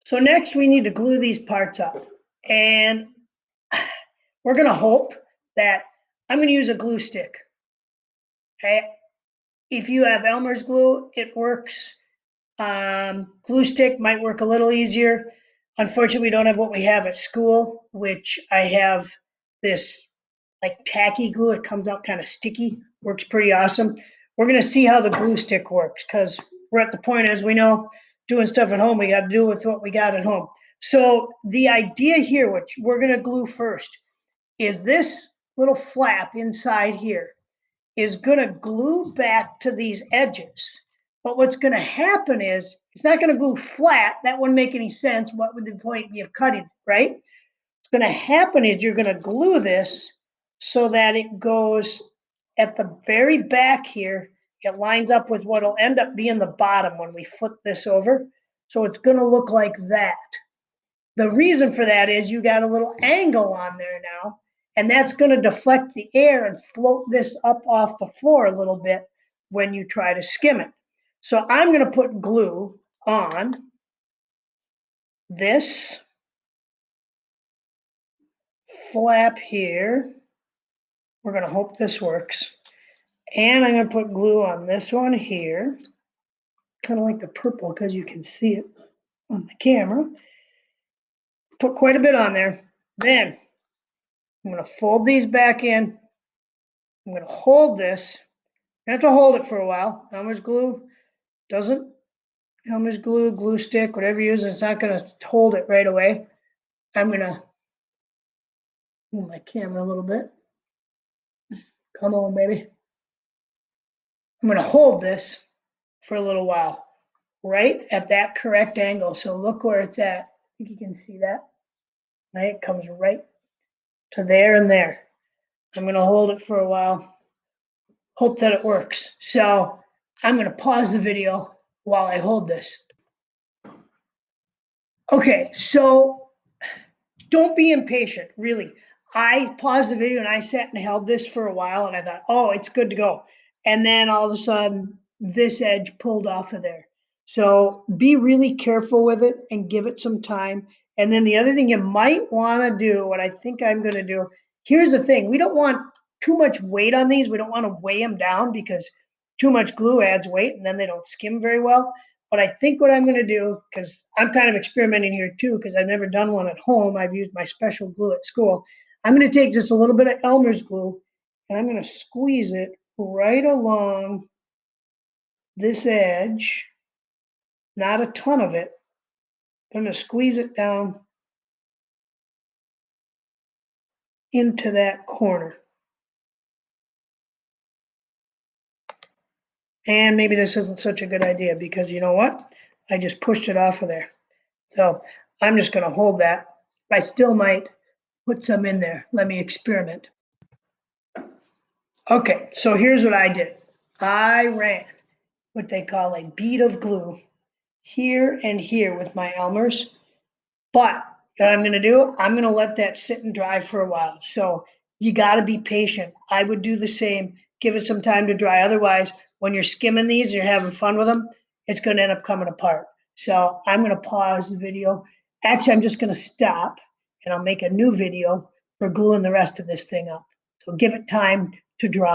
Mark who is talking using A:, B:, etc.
A: So next we need to glue these parts up. And we're gonna hope that I'm gonna use a glue stick. Okay. If you have Elmer's glue, it works. Glue stick might work a little easier. Unfortunately, we don't have what we have at school, which I have this like tacky glue. It comes out kind of sticky, works pretty awesome. We're gonna see how the glue stick works because we're at the point, as we know, doing stuff at home, we got to do with what we got at home. So the idea here, which we're gonna glue first, is this little flap inside here is gonna glue back to these edges. But what's gonna happen is it's not gonna glue flat. That wouldn't make any sense. What would the point be of cutting, right? What's gonna happen is you're gonna glue this so that it goes at the very back here. It lines up with what'll end up being the bottom when we flip this over. So it's gonna look like that. The reason for that is you got a little angle on there now, and that's going to deflect the air and float this up off the floor a little bit when you try to skim it. So I'm going to put glue on this flap here. We're going to hope this works. And I'm going to put glue on this one here. Kind of like the purple because you can see it on the camera. Put quite a bit on there. Then I'm going to fold these back in. I'm going to hold this. You have to hold it for a while. Elmer's glue doesn't. Elmer's glue, glue stick, whatever you use, it's not going to hold it right away. I'm going to move my camera a little bit. Come on, baby. I'm going to hold this for a little while, right at that correct angle. So look where it's at. I think you can see that. Right? It comes right to there and there. I'm going to hold it for a while. Hope that it works. So I'm going to pause the video while I hold this. Okay, so don't be impatient, really. I paused the video and I sat and held this for a while and I thought, oh, it's good to go. And then all of a sudden, this edge pulled off of there. So be really careful with it and give it some time. And then the other thing you might want to do, what I think I'm going to do, here's the thing. We don't want too much weight on these. We don't want to weigh them down because too much glue adds weight and then they don't skim very well. But I think what I'm going to do, because I'm kind of experimenting here too, because I've never done one at home. I've used my special glue at school. I'm going to take just a little bit of Elmer's glue and I'm going to squeeze it right along this edge, not a ton of it. I'm going to squeeze it down into that corner. And maybe this isn't such a good idea because you know what? I just pushed it off of there. So I'm just going to hold that. I still might put some in there. Let me experiment. Okay, so here's what I did. I ran what they call a bead of glue here and here with my Elmer's. But what I'm going to do, I'm going to let that sit and dry for a while. So you got to be patient. I would do the same. Give it some time to dry. Otherwise, when you're skimming these and you're having fun with them, it's going to end up coming apart. So I'm going to pause the video. Actually, I'm just going to stop and I'll make a new video for gluing the rest of this thing up. So give it time to dry.